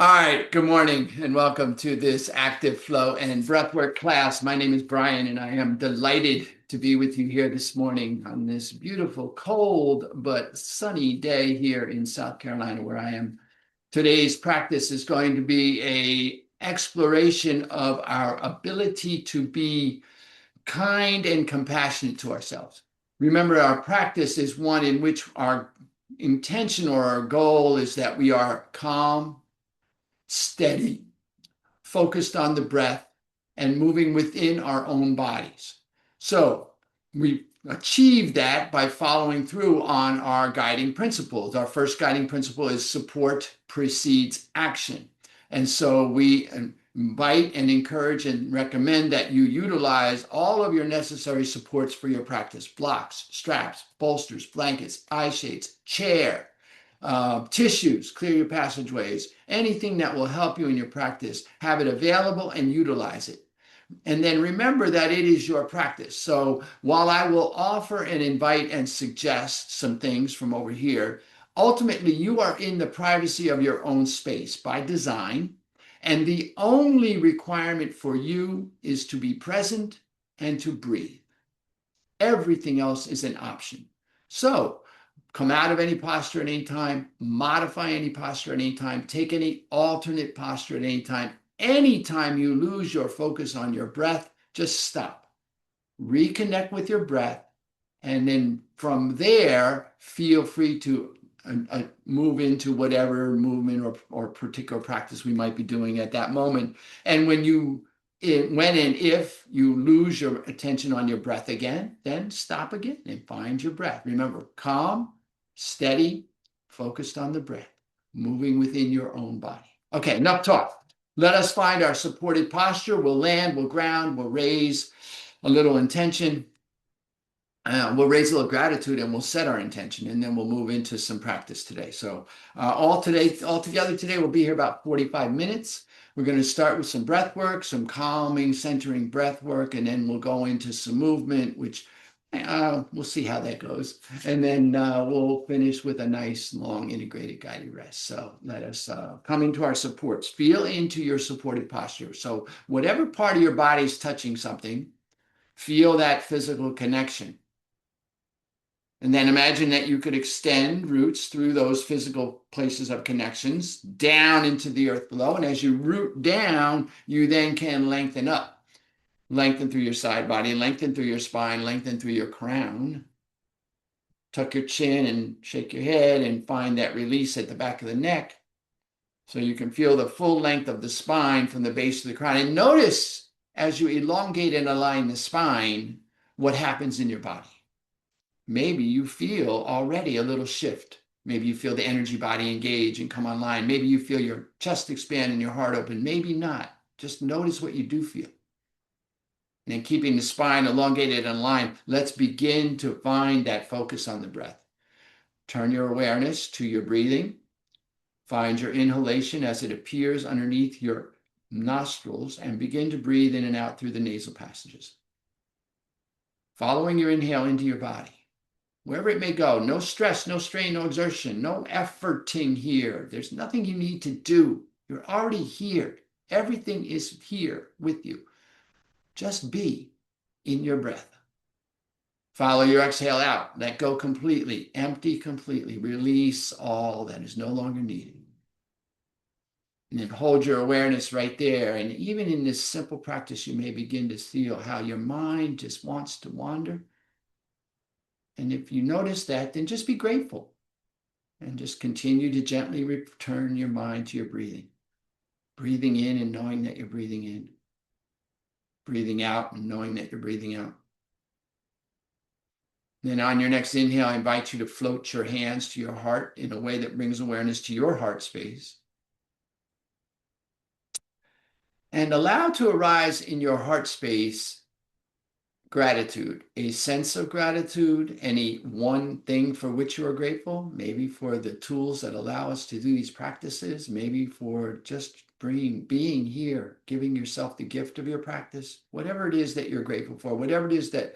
All right, good morning and welcome to this active flow and breathwork class. My name is Brian and I am delighted to be with you here this morning on this beautiful, cold, but sunny day here in South Carolina where I am. Today's practice is going to be an exploration of our ability to be kind and compassionate to ourselves. Remember, our practice is one in which our intention or our goal is that we are calm, steady, focused on the breath, and moving within our own bodies. So we achieve that by following through on our guiding principles. Our first guiding principle is support precedes action. And so we invite and encourage and recommend that you utilize all of your necessary supports for your practice: blocks, straps, bolsters, blankets, eye shades, chair, tissues, clear your passageways, anything that will help you in your practice. Have it available and utilize it. And then remember that it is your practice. So while I will offer and invite and suggest some things from over here, ultimately you are in the privacy of your own space by design. And the only requirement for you is to be present and to breathe. Everything else is an option. So come out of any posture at any time, modify any posture at any time, take any alternate posture at any time. Anytime you lose your focus on your breath, just stop. Reconnect with your breath. And then from there, feel free to move into whatever movement or particular practice we might be doing at that moment. And when and if you lose your attention on your breath again, then stop again and find your breath. Remember, calm, steady, focused on the breath, moving within your own body. Okay, enough talk. Let us find our supported posture. We'll land, we'll ground, we'll raise a little intention. We'll raise a little gratitude and we'll set our intention, and then we'll move into some practice today. So all together today, we'll be here about 45 minutes. We're going to start with some breath work, some calming, centering breath work, and then we'll go into some movement, which we'll see how that goes. And then we'll finish with a nice, long, integrated guided rest. So let us come into our supports. Feel into your supported posture. So whatever part of your body is touching something, feel that physical connection. And then imagine that you could extend roots through those physical places of connections down into the earth below. And as you root down, you then can lengthen up. Lengthen through your side body, lengthen through your spine, lengthen through your crown. Tuck your chin and shake your head and find that release at the back of the neck. So you can feel the full length of the spine from the base of the crown. And notice as you elongate and align the spine, what happens in your body. Maybe you feel already a little shift. Maybe you feel the energy body engage and come online. Maybe you feel your chest expand and your heart open. Maybe not. Just notice what you do feel. And then keeping the spine elongated and aligned, let's begin to find that focus on the breath. Turn your awareness to your breathing. Find your inhalation as it appears underneath your nostrils and begin to breathe in and out through the nasal passages. Following your inhale into your body. Wherever it may go, no stress, no strain, no exertion, no efforting here. There's nothing you need to do. You're already here. Everything is here with you. Just be in your breath. Follow your exhale out. Let go completely. Empty completely. Release all that is no longer needed. And then hold your awareness right there. And even in this simple practice, you may begin to feel how your mind just wants to wander. And if you notice that, then just be grateful and just continue to gently return your mind to your breathing. Breathing in and knowing that you're breathing in. Breathing out and knowing that you're breathing out. Then on your next inhale, I invite you to float your hands to your heart in a way that brings awareness to your heart space. And allow to arise in your heart space gratitude, a sense of gratitude, any one thing for which you are grateful, maybe for the tools that allow us to do these practices, maybe for just being here, giving yourself the gift of your practice, whatever it is that you're grateful for, whatever it is that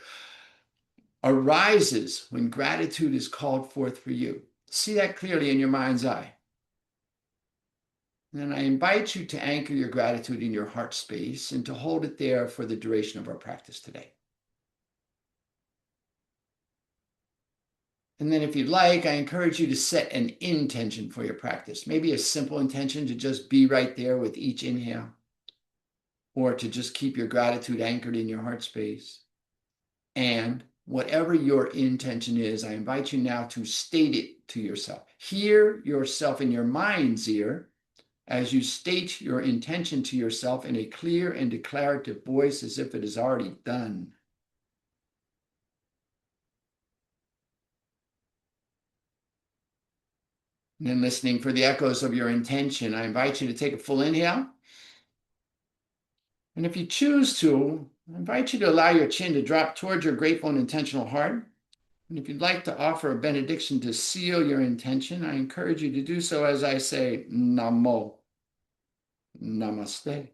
arises when gratitude is called forth for you. See that clearly in your mind's eye. And I invite you to anchor your gratitude in your heart space and to hold it there for the duration of our practice today. And then if you'd like, I encourage you to set an intention for your practice. Maybe a simple intention to just be right there with each inhale, or to just keep your gratitude anchored in your heart space. And whatever your intention is, I invite you now to state it to yourself. Hear yourself in your mind's ear as you state your intention to yourself in a clear and declarative voice as if it is already done. And then listening for the echoes of your intention, I invite you to take a full inhale. And if you choose to, I invite you to allow your chin to drop towards your grateful and intentional heart. And if you'd like to offer a benediction to seal your intention, I encourage you to do so as I say, Namo, Namaste.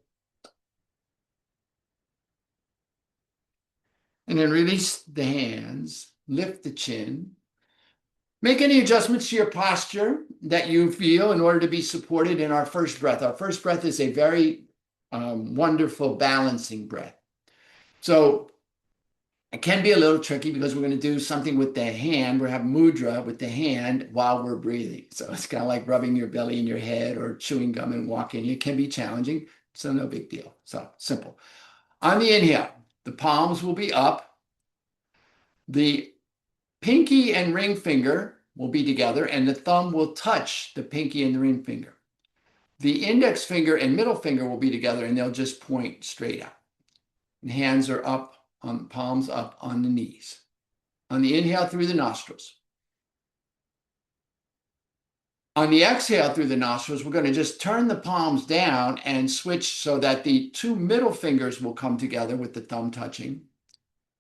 And then release the hands, lift the chin. Make any adjustments to your posture that you feel in order to be supported in our first breath. Our first breath is a very wonderful balancing breath. So it can be a little tricky because we're going to do something with the hand. We have mudra with the hand while we're breathing. So it's kind of like rubbing your belly in your head or chewing gum and walking. It can be challenging, so no big deal. So simple. On the inhale, the palms will be up. The pinky and ring finger will be together, and the thumb will touch the pinky and the ring finger. The index finger and middle finger will be together, and they'll just point straight out. And hands are up, on palms up on the knees. On the inhale through the nostrils. On the exhale through the nostrils, we're going to just turn the palms down and switch so that the two middle fingers will come together with the thumb touching,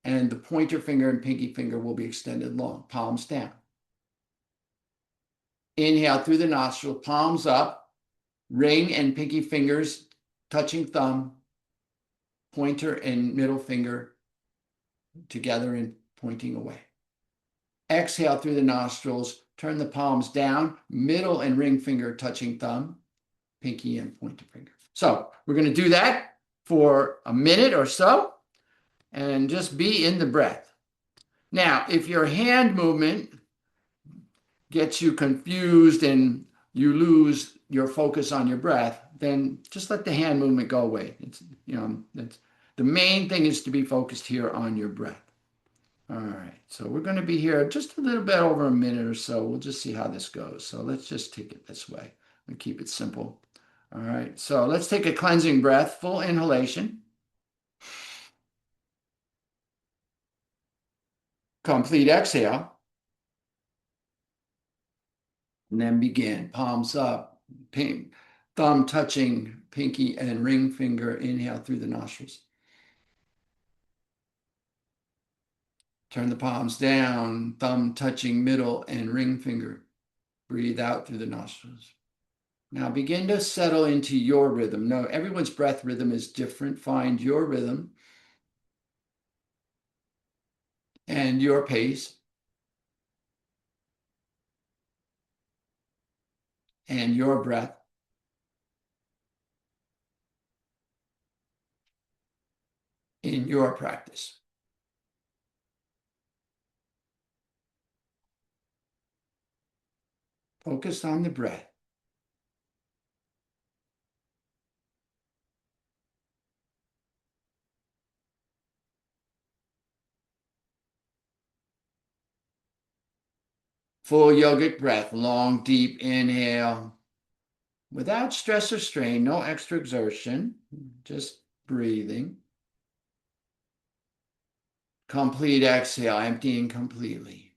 and the pointer finger and pinky finger will be extended long, palms down. Inhale through the nostril, palms up, ring and pinky fingers touching thumb, pointer and middle finger together and pointing away. Exhale through the nostrils, turn the palms down, middle and ring finger touching thumb, pinky and pointer finger. So we're going to do that for a minute or so and just be in the breath. Now, if your hand movement gets you confused and you lose your focus on your breath, then just let the hand movement go away. The main thing is to be focused here on your breath. All right, so we're going to be here just a little bit over a minute or so. We'll just see how this goes. So let's just take it this way and keep it simple. All right, so let's take a cleansing breath, full inhalation. Complete exhale. And then begin, palms up, thumb touching pinky and ring finger, inhale through the nostrils. Turn the palms down, thumb touching middle and ring finger. Breathe out through the nostrils. Now begin to settle into your rhythm. No, everyone's breath rhythm is different. Find your rhythm and your pace and your breath. In your practice. Focus on the breath. Full yogic breath, long, deep inhale. Without stress or strain, no extra exertion, just breathing. Complete exhale, emptying completely.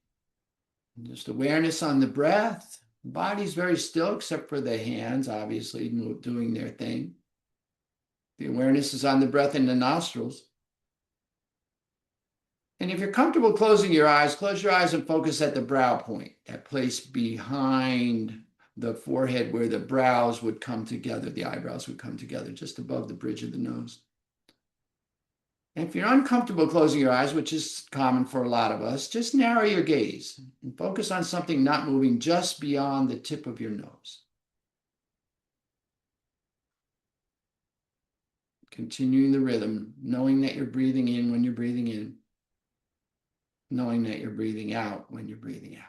Just awareness on the breath. The body's very still except for the hands, obviously, doing their thing. The awareness is on the breath in the nostrils. And if you're comfortable closing your eyes, close your eyes and focus at the brow point, that place behind the forehead where the brows would come together, the eyebrows would come together, just above the bridge of the nose. And if you're uncomfortable closing your eyes, which is common for a lot of us, just narrow your gaze and focus on something not moving just beyond the tip of your nose. Continuing the rhythm, knowing that you're breathing in when you're breathing in, knowing that you're breathing out when you're breathing out.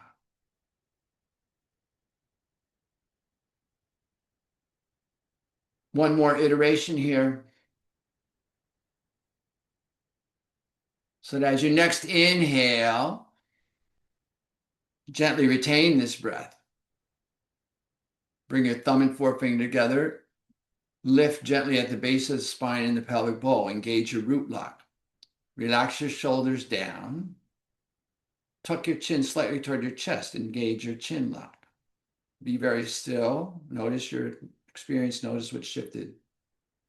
One more iteration here. So that as you next inhale, gently retain this breath. Bring your thumb and forefinger together. Lift gently at the base of the spine and the pelvic bowl. Engage your root lock. Relax your shoulders down. Tuck your chin slightly toward your chest. Engage your chin lock. Be very still. Notice your experience. Notice what shifted.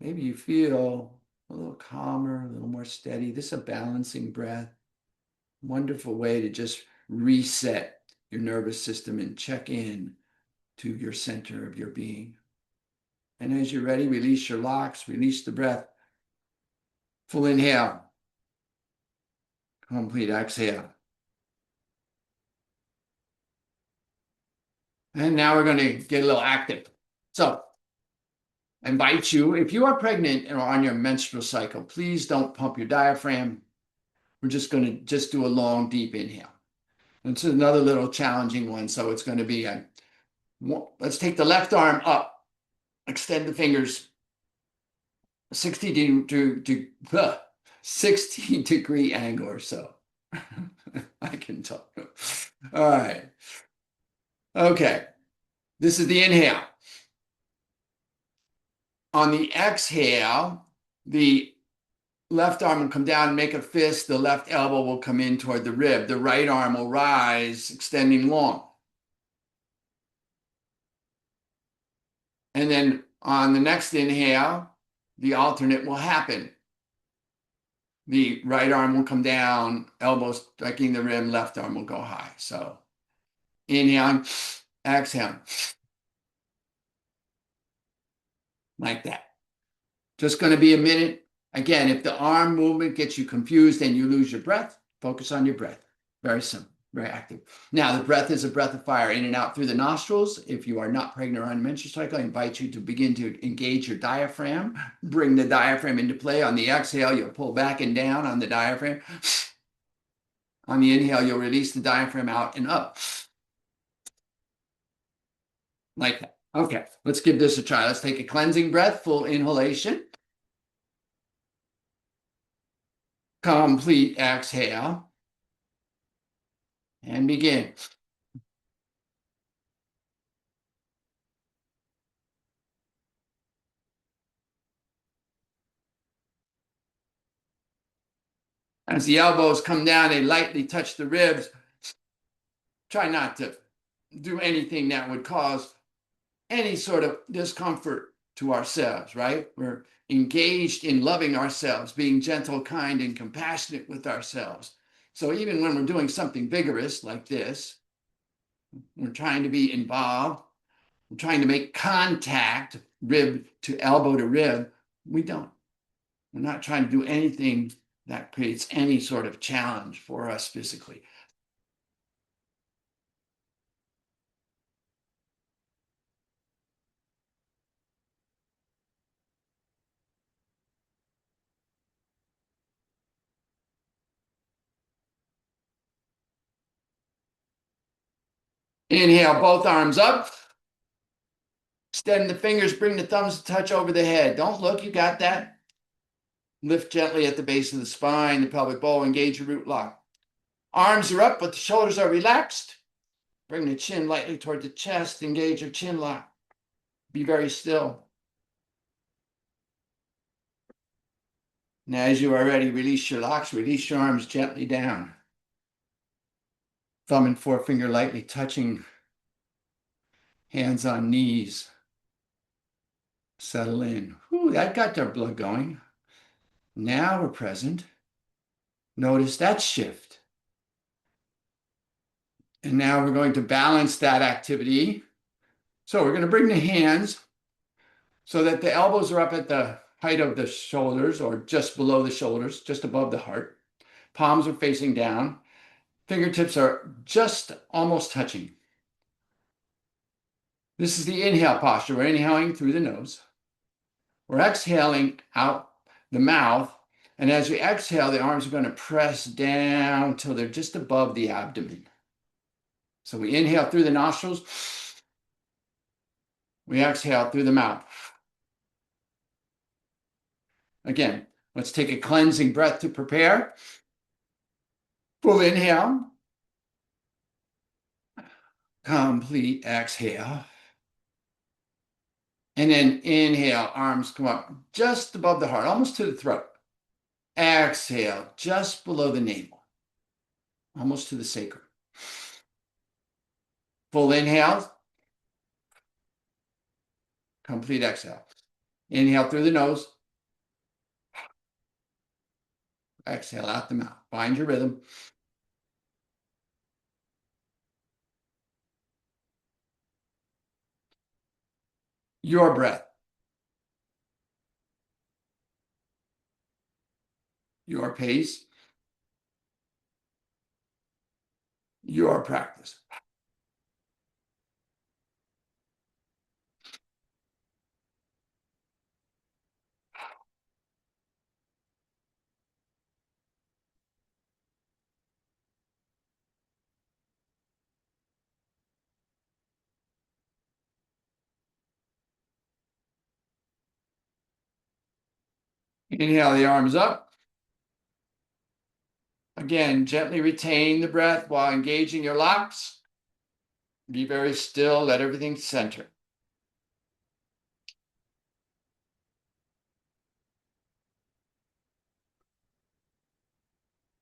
Maybe you feel a little calmer, a little more steady. This is a balancing breath. Wonderful way to just reset your nervous system and check in to your center of your being. And as you're ready, release your locks, release the breath. Full inhale. Complete exhale. And now we're going to get a little active. So I invite you, if you are pregnant or on your menstrual cycle, please don't pump your diaphragm. We're just going to do a long, deep inhale. It's another little challenging one. So it's going to be, let's take the left arm up. Extend the fingers 60 degree angle or so. I can talk. All right. Okay. This is the inhale. On the exhale, the left arm will come down and make a fist. The left elbow will come in toward the rib. The right arm will rise, extending long. And then on the next inhale, the alternate will happen. The right arm will come down, elbows striking the rim, left arm will go high. So inhale, exhale. Like that. Just going to be a minute. Again, if the arm movement gets you confused and you lose your breath, focus on your breath. Very simple, very active. Now, the breath is a breath of fire in and out through the nostrils. If you are not pregnant or on menstrual cycle, I invite you to begin to engage your diaphragm. Bring the diaphragm into play. On the exhale, you'll pull back and down on the diaphragm. On the inhale, you'll release the diaphragm out and up. Like that. Okay, let's give this a try. Let's take a cleansing breath, full inhalation. Complete exhale. And begin. As the elbows come down, they lightly touch the ribs. Try not to do anything that would cause any sort of discomfort to ourselves, right? We're engaged in loving ourselves, being gentle, kind, and compassionate with ourselves. So even when we're doing something vigorous like this, we're trying to be involved, we're trying to make contact, rib to elbow to rib, we don't. We're not trying to do anything that creates any sort of challenge for us physically. Inhale, both arms up. Extend the fingers, bring the thumbs to touch over the head. Don't look, you got that. Lift gently at the base of the spine, the pelvic bowl, engage your root lock. Arms are up, but the shoulders are relaxed. Bring the chin lightly toward the chest, engage your chin lock. Be very still. Now, as you are ready, release your locks, release your arms gently down. Thumb and forefinger lightly touching, hands on knees. Settle in. Whew, that got our blood going. Now we're present. Notice that shift. And now we're going to balance that activity. So we're going to bring the hands so that the elbows are up at the height of the shoulders or just below the shoulders, just above the heart. Palms are facing down. Fingertips are just almost touching. This is the inhale posture. We're inhaling through the nose. We're exhaling out the mouth. And as you exhale, the arms are going to press down until they're just above the abdomen. So we inhale through the nostrils. We exhale through the mouth. Again, let's take a cleansing breath to prepare. Full inhale. Complete exhale. And then inhale, arms come up just above the heart, almost to the throat. Exhale, just below the navel, almost to the sacrum. Full inhale. Complete exhale. Inhale through the nose. Exhale out the mouth. Find your rhythm. Your breath. Your pace. Your practice. Inhale the arms up. Again, gently retain the breath while engaging your locks. Be very still, let everything center.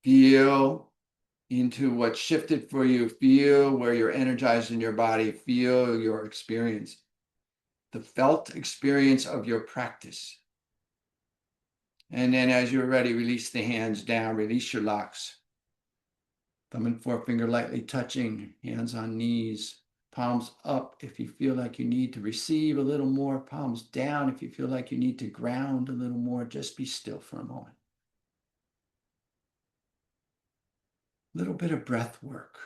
Feel into what shifted for you. Feel where you're energized in your body. Feel your experience, the felt experience of your practice. And then as you're ready, release the hands down, release your locks. Thumb and forefinger lightly touching, hands on knees, palms up if you feel like you need to receive a little more, palms down if you feel like you need to ground a little more. Just be still for a moment. A little bit of breath work.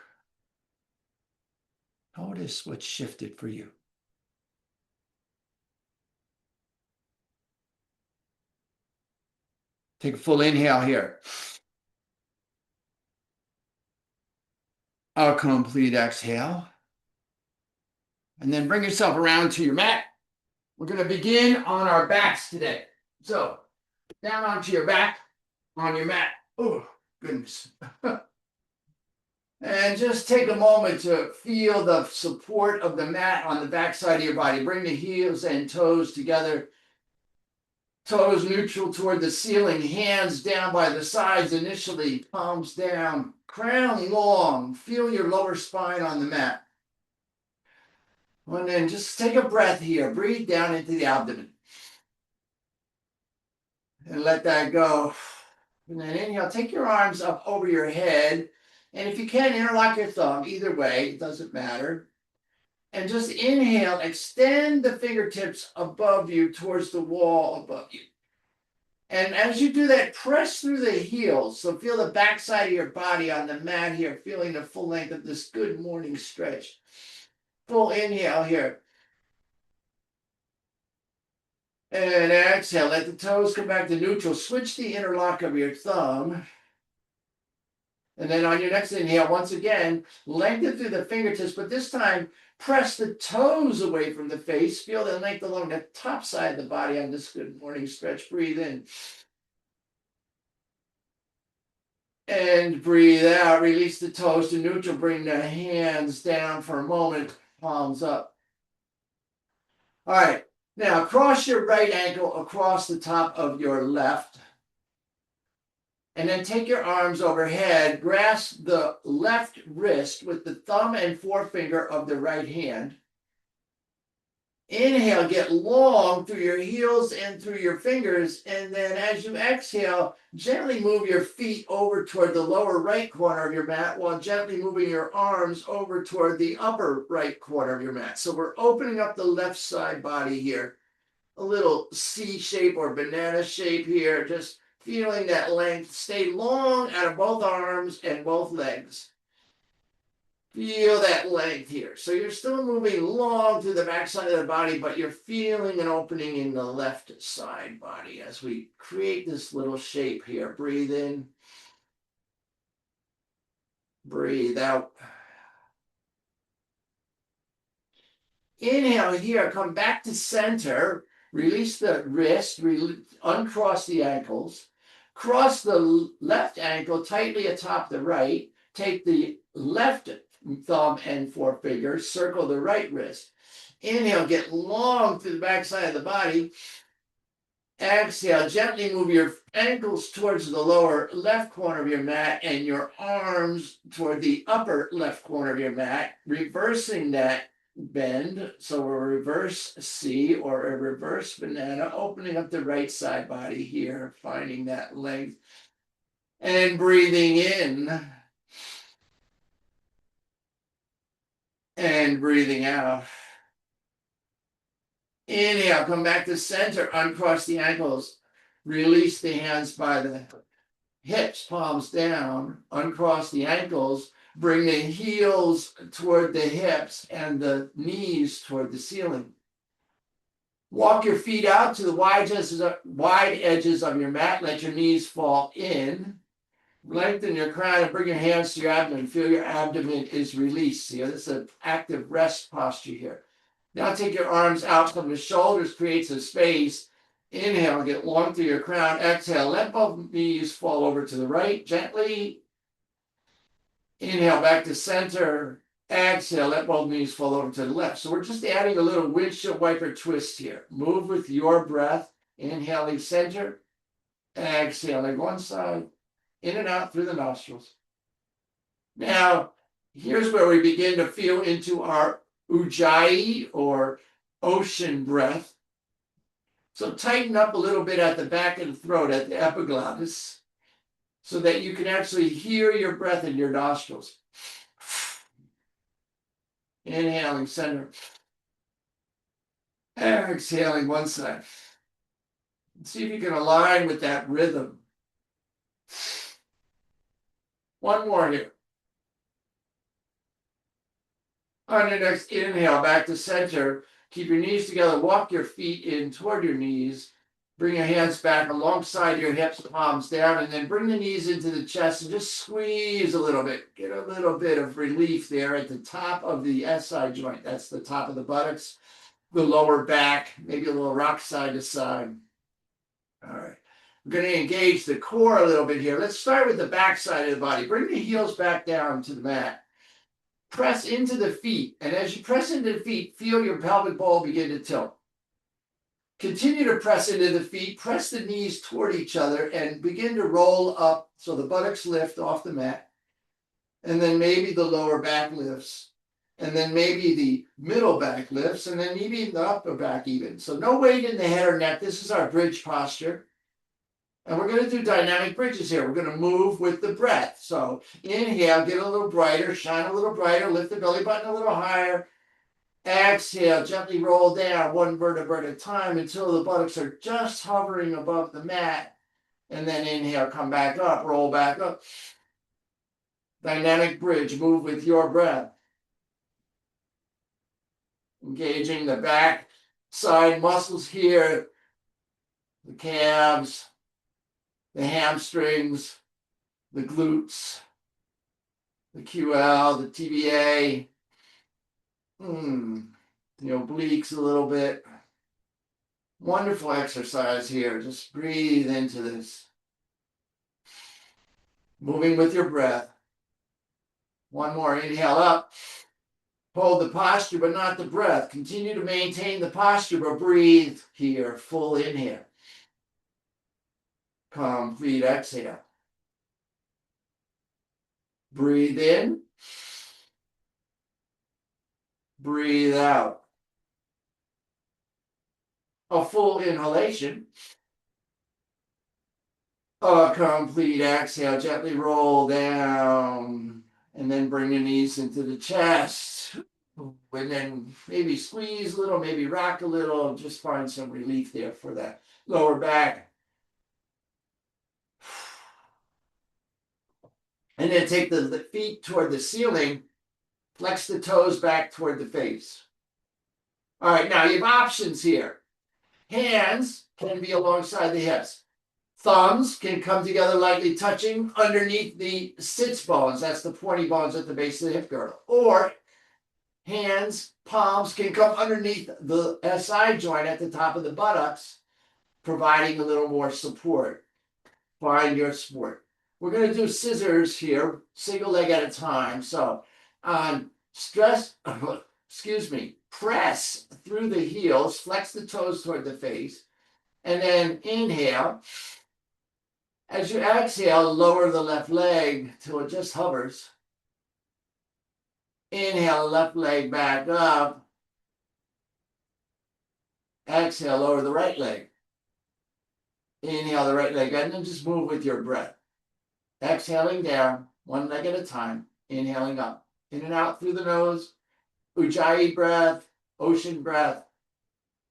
Notice what shifted for you. Take a full inhale here. A complete exhale. And then bring yourself around to your mat. We're going to begin on our backs today. So down onto your back, on your mat. Oh, goodness. And just take a moment to feel the support of the mat on the backside of your body. Bring the heels and toes together. Toes neutral toward the ceiling, hands down by the sides initially, palms down, crown long. Feel your lower spine on the mat. And then just take a breath here. Breathe down into the abdomen. And let that go. And then inhale, take your arms up over your head. And if you can, interlock your thumb. Either way, it doesn't matter. And just inhale, extend the fingertips above you towards the wall above you. And as you do that, press through the heels. So feel the backside of your body on the mat here, feeling the full length of this good morning stretch. Full inhale here. And exhale, let the toes come back to neutral. Switch the interlock of your thumb. And then on your next inhale, once again, lengthen through the fingertips, but this time, press the toes away from the face. Feel the length along the top side of the body on this good morning stretch. Breathe in. And breathe out. Release the toes to neutral. Bring the hands down for a moment. Palms up. All right. Now, cross your right ankle across the top of your left. And then take your arms overhead, grasp the left wrist with the thumb and forefinger of the right hand. Inhale, get long through your heels and through your fingers. And then as you exhale, gently move your feet over toward the lower right corner of your mat while gently moving your arms over toward the upper right corner of your mat. So we're opening up the left side body here. A little C shape or banana shape here, just feeling that length. Stay long out of both arms and both legs. Feel that length here. So you're still moving long through the back side of the body, but you're feeling an opening in the left side body as we create this little shape here. Breathe in, breathe out. Inhale here, come back to center, release the wrist, uncross the ankles, cross the left ankle tightly atop the right, take the left thumb and forefinger, circle the right wrist. Inhale, get long through the back side of the body. Exhale, gently move your ankles towards the lower left corner of your mat and your arms toward the upper left corner of your mat, reversing that bend. So a reverse C or a reverse banana, opening up the right side body here, finding that length. And breathing in. And breathing out. Inhale, come back to center, uncross the ankles, release the hands by the hips, palms down, uncross the ankles, bring the heels toward the hips and the knees toward the ceiling. Walk your feet out to the wide edges of your mat, let your knees fall in. Lengthen your crown and bring your hands to your abdomen. Feel your abdomen is released. See, this is an active rest posture here. Now take your arms out from the shoulders, creates a space. Inhale, get long through your crown. Exhale, let both knees fall over to the right gently. Inhale, back to center. Exhale, let both knees fall over to the left. So we're just adding a little windshield wiper twist here. Move with your breath. Inhaling center. Exhaling one side. In and out through the nostrils. Now, here's where we begin to feel into our ujjayi or ocean breath. So tighten up a little bit at the back of the throat, at the epiglottis, so that you can actually hear your breath in your nostrils. Inhaling center. Exhaling one side. See if you can align with that rhythm. One more here. On your next inhale, back to center. Keep your knees together. Walk your feet in toward your knees. Bring your hands back alongside your hips, palms down, and then bring the knees into the chest and just squeeze a little bit. Get a little bit of relief there at the top of the SI joint. That's the top of the buttocks, the lower back, maybe a little rock side to side. All right. We're going to engage the core a little bit here. Let's start with the back side of the body. Bring the heels back down to the mat. Press into the feet, and as you press into the feet, feel your pelvic bowl begin to tilt. Continue to press into the feet, press the knees toward each other, and begin to roll up so the buttocks lift off the mat, and then maybe the lower back lifts, and then maybe the middle back lifts, and then maybe the upper back even. So no weight in the head or neck. This is our bridge posture. And we're going to do dynamic bridges here. We're going to move with the breath. So inhale, get a little brighter, shine a little brighter, lift the belly button a little higher. Exhale, gently roll down one vertebra at a time until the buttocks are just hovering above the mat. And then inhale, come back up, roll back up. Dynamic bridge, move with your breath. Engaging the back side muscles here, the calves, the hamstrings, the glutes, the QL, the TBA, the obliques a little bit. Wonderful exercise here. Just breathe into this. Moving with your breath. One more. Inhale up. Hold the posture, but not the breath. Continue to maintain the posture, but breathe here. Full inhale. Complete exhale. Breathe in. Breathe out. A full inhalation. A complete exhale. Gently roll down. And then bring your knees into the chest. And then maybe squeeze a little, maybe rock a little. Just find some relief there for that lower back. And then take the feet toward the ceiling Flex the toes back toward the face. All right, now you have options here. Hands can be alongside the hips. Thumbs can come together lightly touching underneath the sits bones. That's the pointy bones at the base of the hip girdle. Or hands, palms can come underneath the SI joint at the top of the buttocks, providing a little more support. Find your sport. We're going to do scissors here, single leg at a time. So on press through the heels, flex the toes toward the face, and then inhale. As you exhale, lower the left leg till it just hovers. Inhale, left leg back up. Exhale, lower the right leg. Inhale the right leg, and then just move with your breath. Exhaling down, one leg at a time. Inhaling up, in and out through the nose. Ujjayi breath, ocean breath,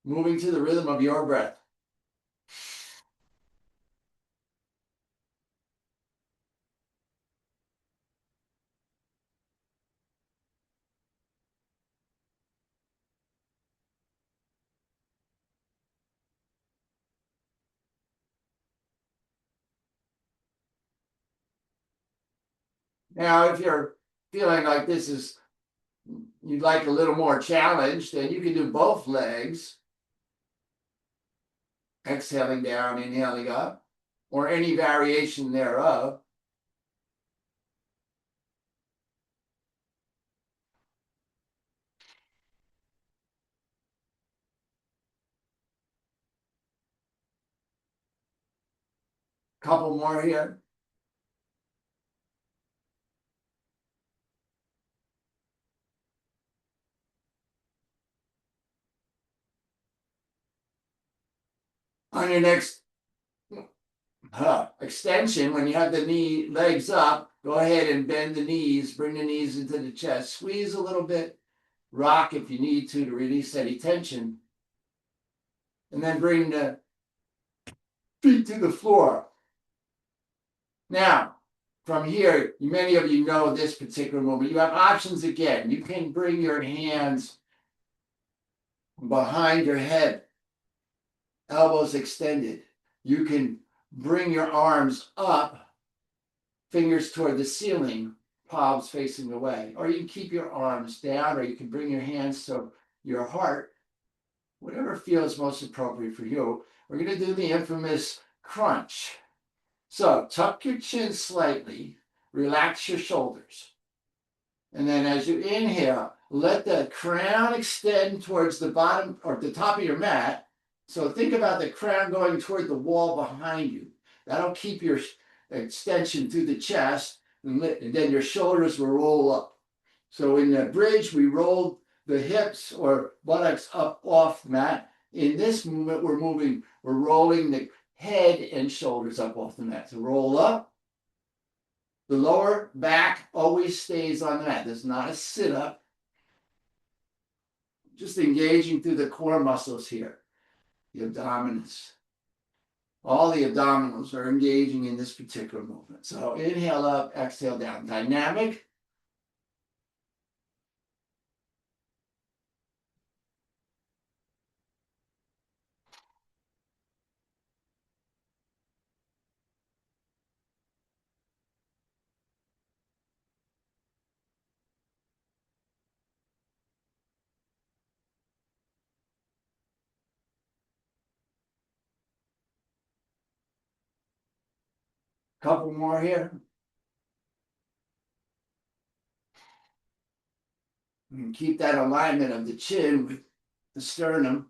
moving to the rhythm of your breath. Now, if you're feeling like you'd like a little more challenge, then you can do both legs. Exhaling down, inhaling up, or any variation thereof. Couple more here. On your next extension, when you have the legs up, go ahead and bend the knees, bring the knees into the chest, squeeze a little bit, rock if you need to release any tension, and then bring the feet to the floor. Now, from here, many of you know this particular movement. You have options again. You can bring your hands behind your head, elbows extended. You can bring your arms up, fingers toward the ceiling, palms facing away. Or you can keep your arms down, or you can bring your hands to your heart, whatever feels most appropriate for you. We're going to do the infamous crunch. So tuck your chin slightly, relax your shoulders. And then as you inhale, let the crown extend towards the bottom or the top of your mat. So think about the crown going toward the wall behind you. That'll keep your extension through the chest, and then your shoulders will roll up. So in the bridge, we roll the hips or buttocks up off the mat. In this movement, we're rolling the head and shoulders up off the mat. So roll up. The lower back always stays on the mat. There's not a sit-up. Just engaging through the core muscles here. The abdominals. All the abdominals are engaging in this particular movement. So inhale up, exhale down. Dynamic. Couple more here. And keep that alignment of the chin with the sternum.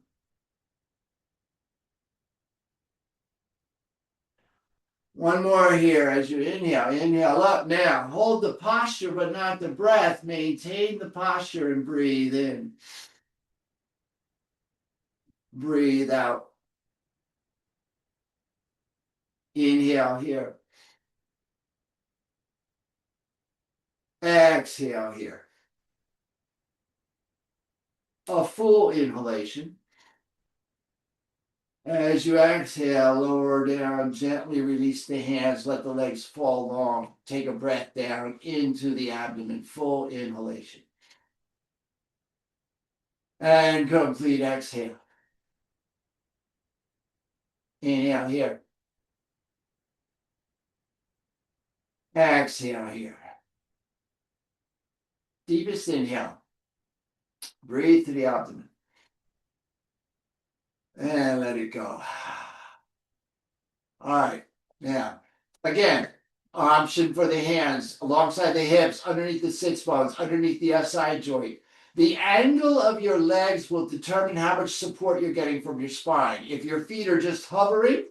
One more here as you inhale. Inhale up now. Hold the posture, but not the breath. Maintain the posture and breathe in. Breathe out. Inhale here. Exhale here. A full inhalation. As you exhale, lower down, gently release the hands, let the legs fall long. Take a breath down into the abdomen, full inhalation. And complete exhale. Inhale here. Exhale here. Deepest inhale. Breathe to the abdomen. And let it go. All right. Now, again, option for the hands alongside the hips, underneath the sits bones, underneath the SI joint. The angle of your legs will determine how much support you're getting from your spine. If your feet are just hovering,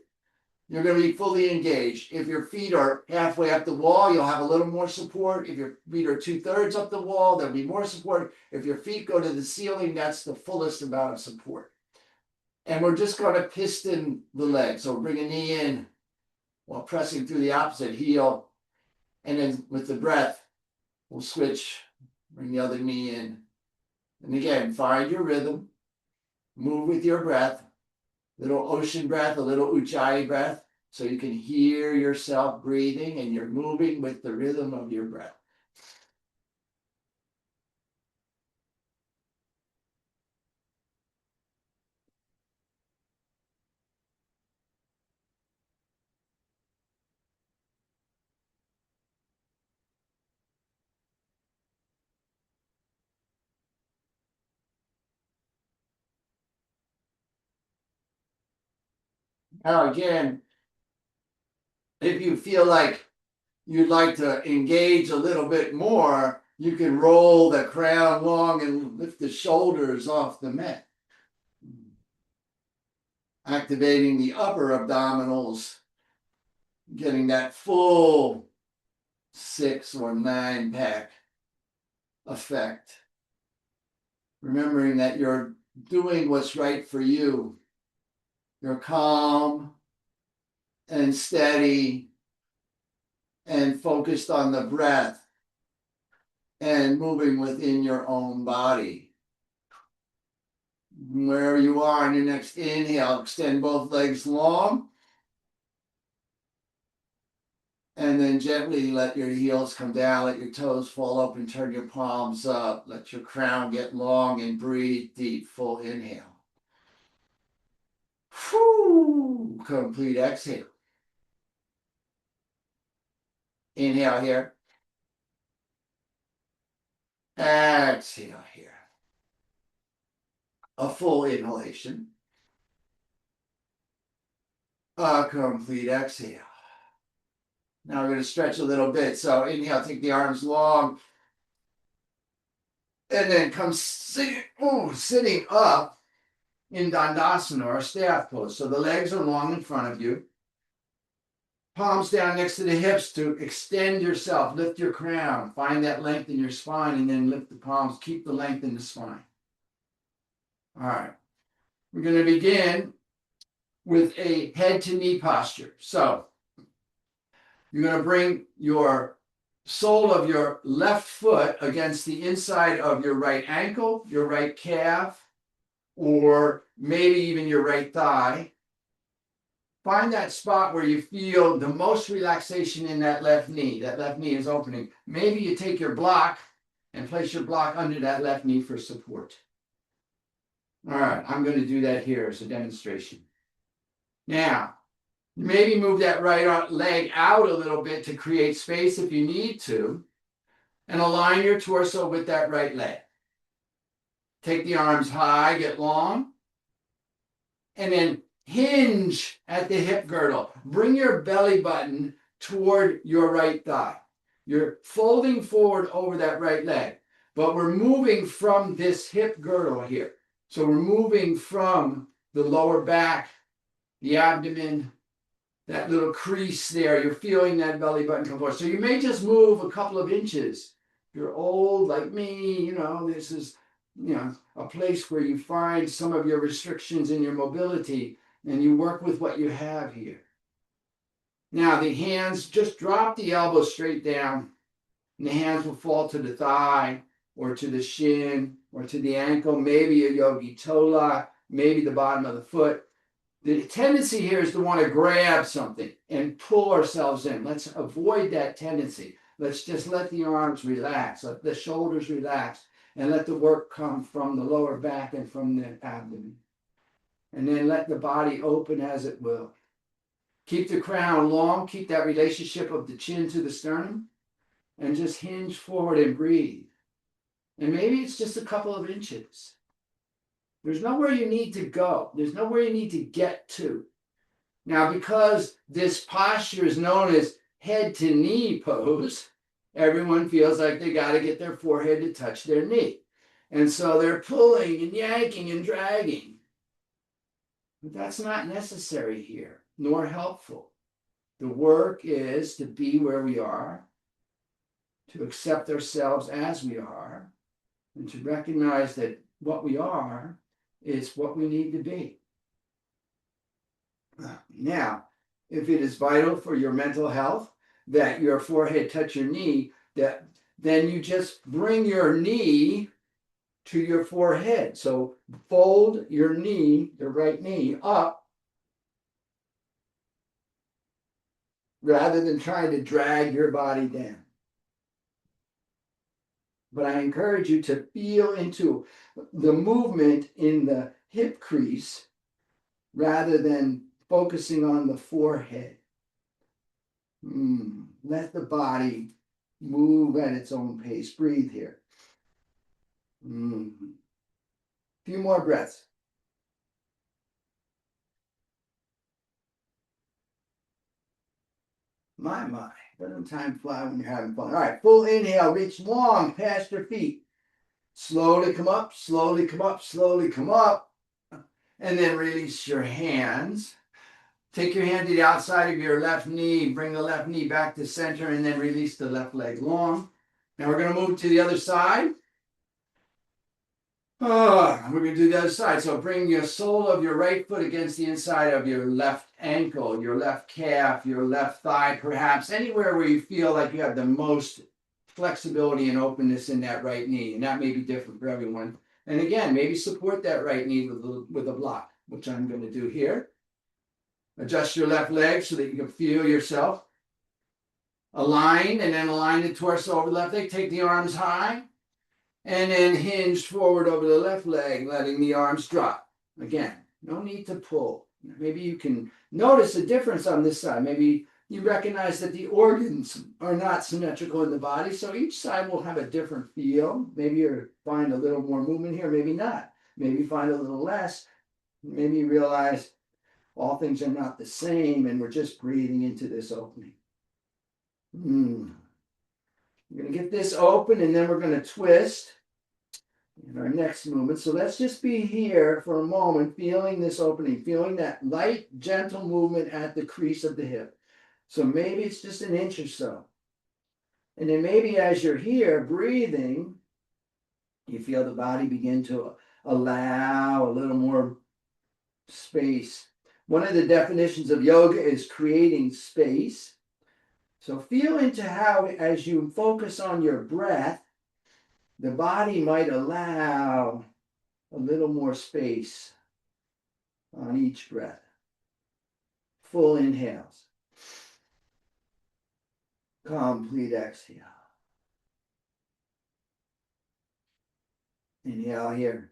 you're going to be fully engaged. If your feet are halfway up the wall, you'll have a little more support. If your feet are 2/3 up the wall, there'll be more support. If your feet go to the ceiling, that's the fullest amount of support. And we're just going to piston the leg. So bring a knee in while pressing through the opposite heel. And then with the breath, we'll switch, bring the other knee in. And again, find your rhythm, move with your breath, little ocean breath, a little ujjayi breath, so you can hear yourself breathing and you're moving with the rhythm of your breath. Now again, if you feel like you'd like to engage a little bit more, you can roll the crown long and lift the shoulders off the mat. Activating the upper abdominals, getting that full 6 or 9 pack effect. Remembering that you're doing what's right for you. You're calm and steady and focused on the breath and moving within your own body. Wherever you are on your next inhale, extend both legs long. And then gently let your heels come down, let your toes fall open, turn your palms up, let your crown get long and breathe deep, full inhale. Whew, complete exhale. Inhale here. Exhale here. A full inhalation. A complete exhale. Now we're going to stretch a little bit. So inhale, take the arms long. And then come sitting up in Dandasana or staff pose. So the legs are long in front of you. Palms down next to the hips to extend yourself. Lift your crown. Find that length in your spine and then lift the palms. Keep the length in the spine. All right. We're going to begin with a head to knee posture. So you're going to bring your sole of your left foot against the inside of your right ankle, your right calf, or maybe even your right thigh. Find that spot where you feel the most relaxation in that left knee. That left knee is opening. Maybe you take your block and place your block under that left knee for support. All right, I'm going to do that here as a demonstration. Now, maybe move that right leg out a little bit to create space if you need to, and align your torso with that right leg. Take the arms high, get long, and then hinge at the hip girdle. Bring your belly button toward your right thigh. You're folding forward over that right leg, but we're moving from this hip girdle here. So we're moving from the lower back, the abdomen, that little crease there. You're feeling that belly button come forward. So you may just move a couple of inches. If you're old like me, this is, a place where you find some of your restrictions in your mobility and you work with what you have here. Now the hands, just drop the elbows straight down and the hands will fall to the thigh or to the shin or to the ankle, maybe a yogi toe lock, maybe the bottom of the foot. The tendency here is to want to grab something and pull ourselves in. Let's avoid that tendency. Let's just let the arms relax, let the shoulders relax. and let the work come from the lower back and from the abdomen. And then let the body open as it will. Keep the crown long, keep that relationship of the chin to the sternum, and just hinge forward and breathe. And maybe it's just a couple of inches. There's nowhere you need to go. There's nowhere you need to get to. Now, because this posture is known as head to knee pose, everyone feels like they got to get their forehead to touch their knee. And so they're pulling and yanking and dragging. But that's not necessary here, nor helpful. The work is to be where we are, to accept ourselves as we are, and to recognize that what we are is what we need to be. Now, if it is vital for your mental health that your forehead touch your knee, then you just bring your knee to your forehead. So fold your knee, the right knee, up rather than trying to drag your body down. But I encourage you to feel into the movement in the hip crease rather than focusing on the forehead. Let the body move at its own pace. Breathe here. Few more breaths. My, doesn't time fly when you're having fun? All right, full inhale, reach long past your feet. Slowly come up, slowly come up, slowly come up. And then release your hands. Take your hand to the outside of your left knee, bring the left knee back to center, and then release the left leg long. Now we're going to move to the other side. We're going to do the other side. So bring your sole of your right foot against the inside of your left ankle, your left calf, your left thigh, perhaps anywhere where you feel like you have the most flexibility and openness in that right knee. And that may be different for everyone. And again, maybe support that right knee with a block, which I'm going to do here. Adjust your left leg so that you can feel yourself. Align and then align the torso over the left leg. Take the arms high. And then hinge forward over the left leg, letting the arms drop. Again, no need to pull. Maybe you can notice a difference on this side. Maybe you recognize that the organs are not symmetrical in the body, so each side will have a different feel. Maybe you find a little more movement here, maybe not. Maybe you find a little less. Maybe you realize all things are not the same and we're just breathing into this opening. We're going to get this open and then we're going to twist in our next movement. So let's just be here for a moment, feeling this opening, feeling that light, gentle movement at the crease of the hip. So maybe it's just an inch or so. And then maybe as you're here breathing, you feel the body begin to allow a little more space. One of the definitions of yoga is creating space. So feel into how, as you focus on your breath, the body might allow a little more space on each breath. Full inhales. Complete exhale. Inhale here.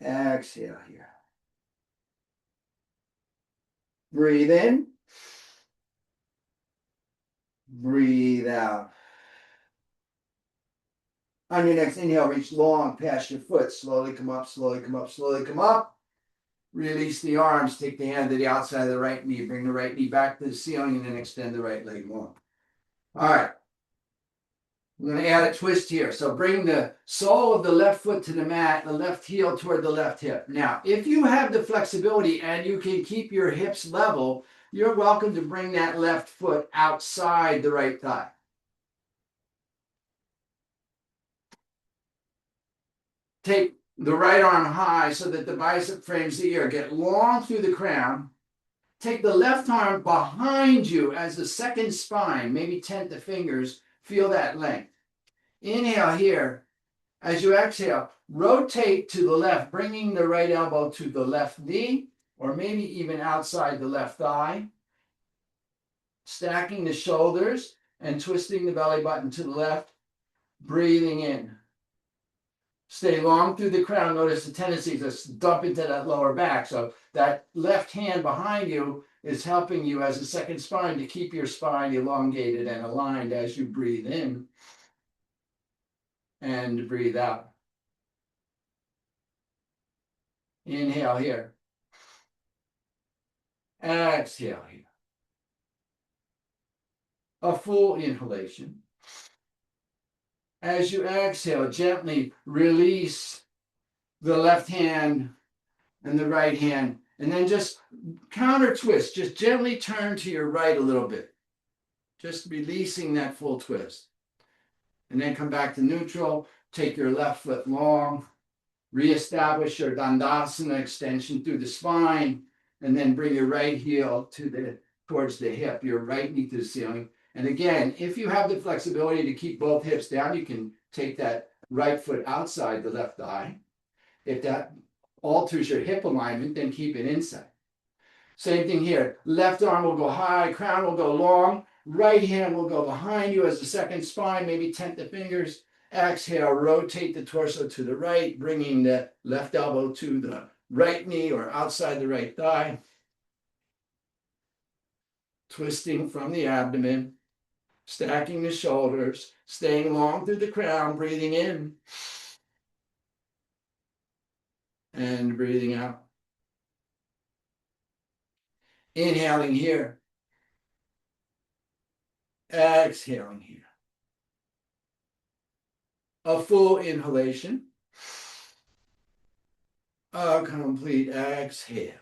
Exhale here. Breathe in. Breathe out. On your next inhale, reach long past your foot. Slowly come up, slowly come up, slowly come up. Release the arms. Take the hand to the outside of the right knee. Bring the right knee back to the ceiling and then extend the right leg long. All right. I'm going to add a twist here. So bring the sole of the left foot to the mat, the left heel toward the left hip. Now, if you have the flexibility and you can keep your hips level, you're welcome to bring that left foot outside the right thigh. Take the right arm high so that the bicep frames the ear. Get long through the crown. Take the left arm behind you as the second spine, maybe tent the fingers. Feel that length. Inhale here. As you exhale, rotate to the left, bringing the right elbow to the left knee, or maybe even outside the left thigh. Stacking the shoulders and twisting the belly button to the left. breathing in. Stay long through the crown. Notice the tendency to dump into that lower back. So that left hand behind you is helping you as a second spine to keep your spine elongated and aligned as you breathe in and breathe out. Inhale here. Exhale here. A full inhalation. As you exhale, gently release the left hand and the right hand, and then just counter twist. Just gently turn to your right a little bit. Just releasing that full twist. And then come back to neutral. Take your left foot long. Reestablish your Dandasana extension through the spine, and then bring your right heel towards the hip, your right knee to the ceiling. And again, if you have the flexibility to keep both hips down, you can take that right foot outside the left thigh. If that alters your hip alignment, then keep it inside. Same thing here. Left arm will go high, crown will go long, right hand will go behind you as the second spine, maybe tent the fingers. Exhale, rotate the torso to the right, bringing the left elbow to the right knee or outside the right thigh. Twisting from the abdomen, stacking the shoulders, staying long through the crown, breathing in and breathing out. Inhaling here, exhaling here. A full inhalation, a complete exhale.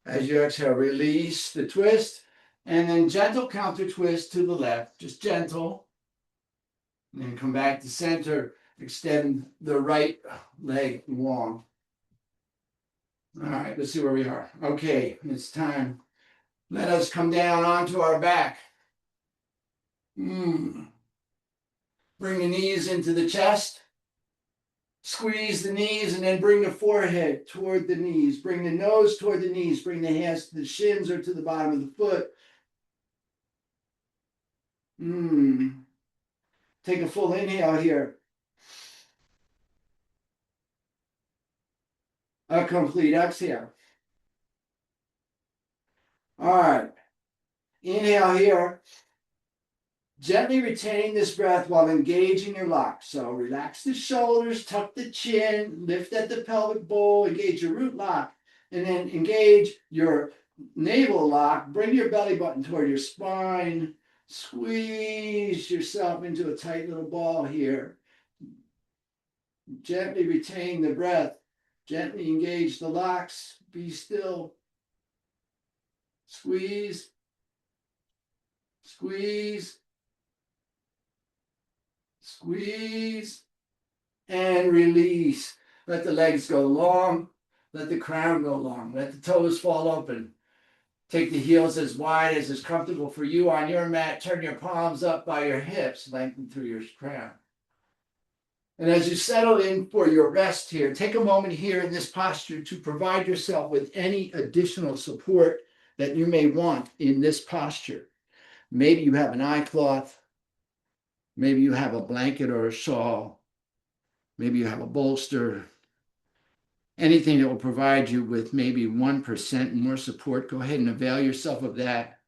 As you exhale, release the twist, and then gentle counter twist to the left, just gentle. And then come back to center, extend the right leg long. All right, let's see where we are. Okay, it's time. Let us come down onto our back. Bring the knees into the chest. Squeeze the knees and then bring the forehead toward the knees. Bring the nose toward the knees. Bring the hands to the shins or to the bottom of the foot. Take a full inhale here. A complete exhale. All right. Inhale here. Gently retain this breath while engaging your lock. So relax the shoulders, tuck the chin, lift at the pelvic bowl, engage your root lock, and then engage your navel lock. Bring your belly button toward your spine. Squeeze yourself into a tight little ball here. Gently retain the breath. Gently engage the locks. Be still. Squeeze. Squeeze. Squeeze. And release. Let the legs go long. Let the crown go long. Let the toes fall open. Take the heels as wide as is comfortable for you on your mat. Turn your palms up by your hips. Lengthen through your crown. And as you settle in for your rest here, take a moment here in this posture to provide yourself with any additional support that you may want in this posture. Maybe you have an eye cloth. Maybe you have a blanket or a shawl. Maybe you have a bolster. Anything that will provide you with maybe 1% more support, go ahead and avail yourself of that.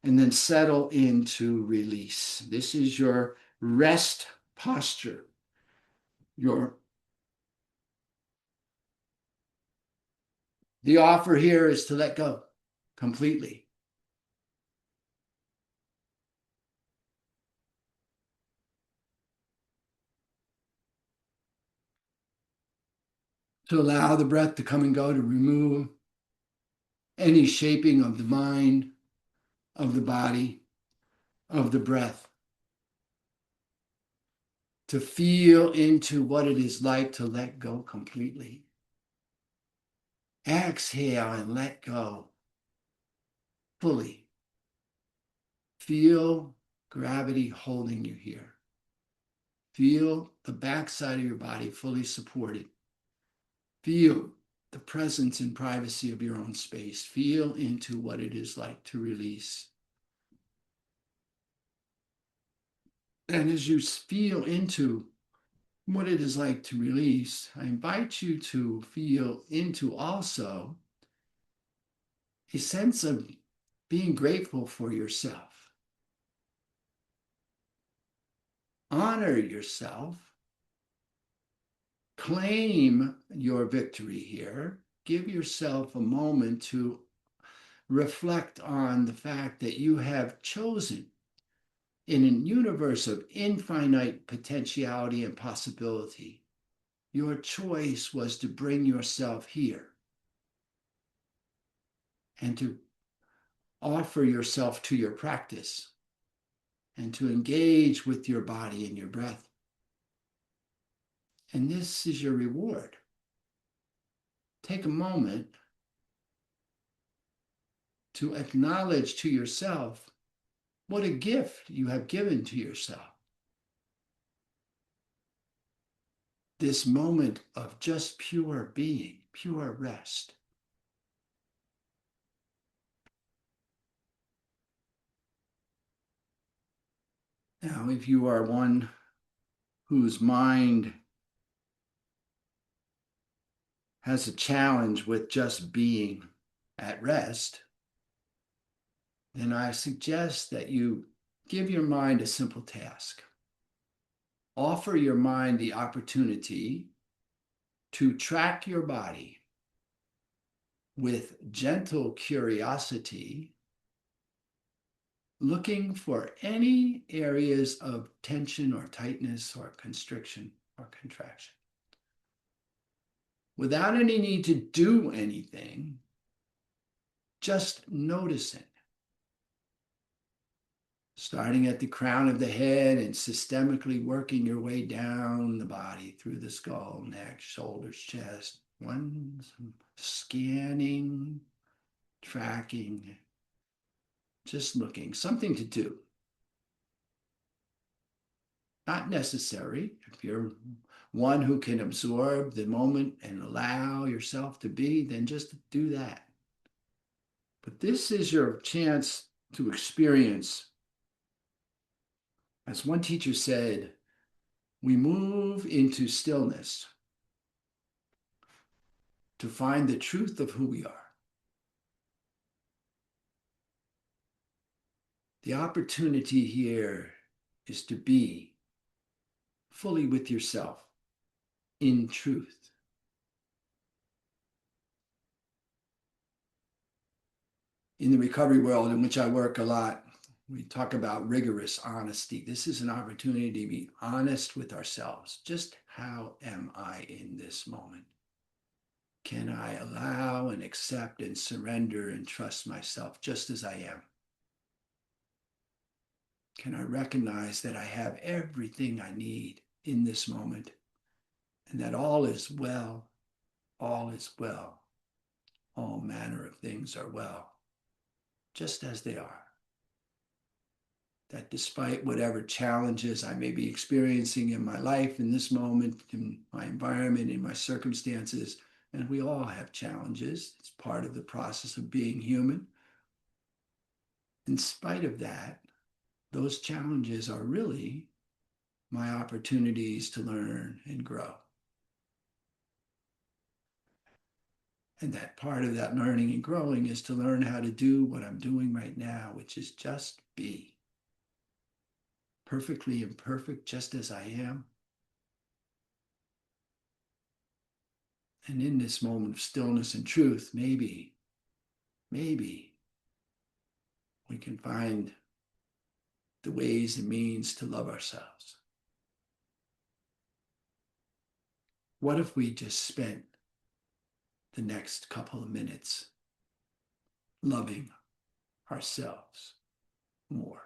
And then settle into release. This is your rest posture. The offer here is to let go completely. To allow the breath to come and go, to remove any shaping of the mind, of the body, of the breath. To feel into what it is like to let go completely. Exhale and let go fully. Feel gravity holding you here. Feel the backside of your body fully supported. Feel the presence and privacy of your own space. Feel into what it is like to release. And as you feel into what it is like to release, I invite you to feel into also a sense of being grateful for yourself. Honor yourself. Claim your victory here. Give yourself a moment to reflect on the fact that you have chosen in a universe of infinite potentiality and possibility. Your choice was to bring yourself here and to offer yourself to your practice and to engage with your body and your breath. And this is your reward. Take a moment to acknowledge to yourself what a gift you have given to yourself. This moment of just pure being, pure rest. Now, if you are one whose mind has a challenge with just being at rest, then I suggest that you give your mind a simple task. Offer your mind the opportunity to track your body with gentle curiosity, looking for any areas of tension or tightness or constriction or contraction. Without any need to do anything, just noticing. Starting at the crown of the head and systemically working your way down the body through the skull, neck, shoulders, chest. One scanning, tracking, just looking. Something to do. Not necessary. If you're one who can absorb the moment and allow yourself to be, then just do that. But this is your chance to experience. As one teacher said, we move into stillness to find the truth of who we are. The opportunity here is to be fully with yourself in truth. In the recovery world in which I work a lot, we talk about rigorous honesty. This is an opportunity to be honest with ourselves. Just how am I in this moment? Can I allow and accept and surrender and trust myself just as I am? Can I recognize that I have everything I need in this moment and that all is well, all is well, all manner of things are well, just as they are. That despite whatever challenges I may be experiencing in my life, in this moment, in my environment, in my circumstances, and we all have challenges, it's part of the process of being human. In spite of that, those challenges are really my opportunities to learn and grow. And that part of that learning and growing is to learn how to do what I'm doing right now, which is just be perfectly imperfect, just as I am. And in this moment of stillness and truth, maybe we can find the ways and means to love ourselves. What if we just spent the next couple of minutes loving ourselves more?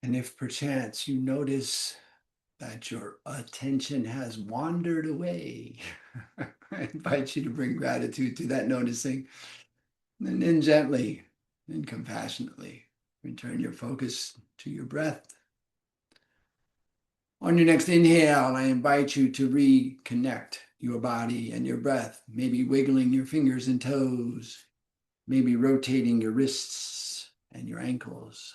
And if perchance you notice that your attention has wandered away, I invite you to bring gratitude to that noticing, and then gently and compassionately return your focus to your breath. On your next inhale, I invite you to reconnect your body and your breath, maybe wiggling your fingers and toes, maybe rotating your wrists and your ankles.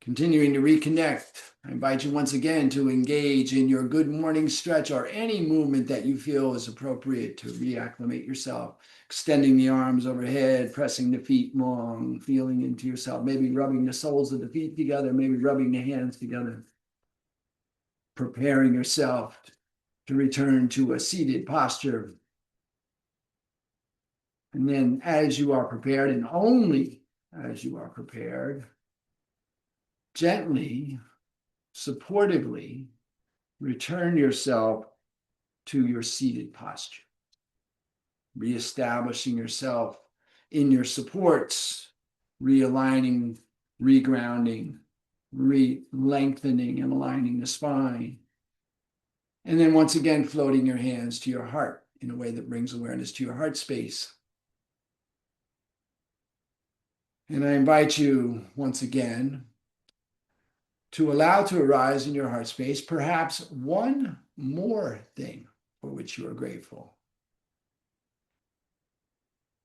Continuing to reconnect, I invite you once again to engage in your good morning stretch or any movement that you feel is appropriate to reacclimate yourself. Extending the arms overhead, pressing the feet long, feeling into yourself, maybe rubbing the soles of the feet together, maybe rubbing the hands together. Preparing yourself to return to a seated posture. And then as you are prepared, and only as you are prepared, gently, supportively, return yourself to your seated posture, reestablishing yourself in your supports, realigning, regrounding, lengthening and aligning the spine. And then once again, floating your hands to your heart in a way that brings awareness to your heart space. And I invite you once again to allow to arise in your heart space perhaps one more thing for which you are grateful.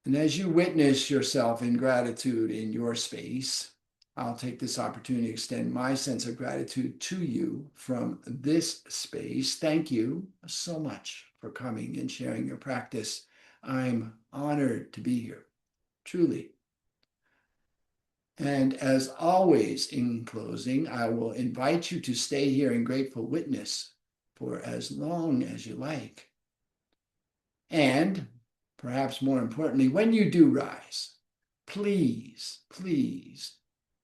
And as you witness yourself in gratitude in your space, I'll take this opportunity to extend my sense of gratitude to you from this space. Thank you so much for coming and sharing your practice. I'm honored to be here, truly. And as always, in closing, I will invite you to stay here in grateful witness for as long as you like. And perhaps more importantly, when you do rise, please, please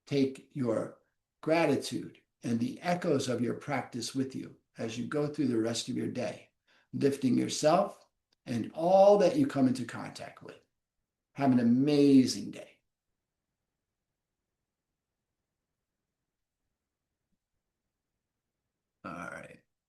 take your gratitude and the echoes of your practice with you as you go through the rest of your day, lifting yourself and all that you come into contact with. Have an amazing day.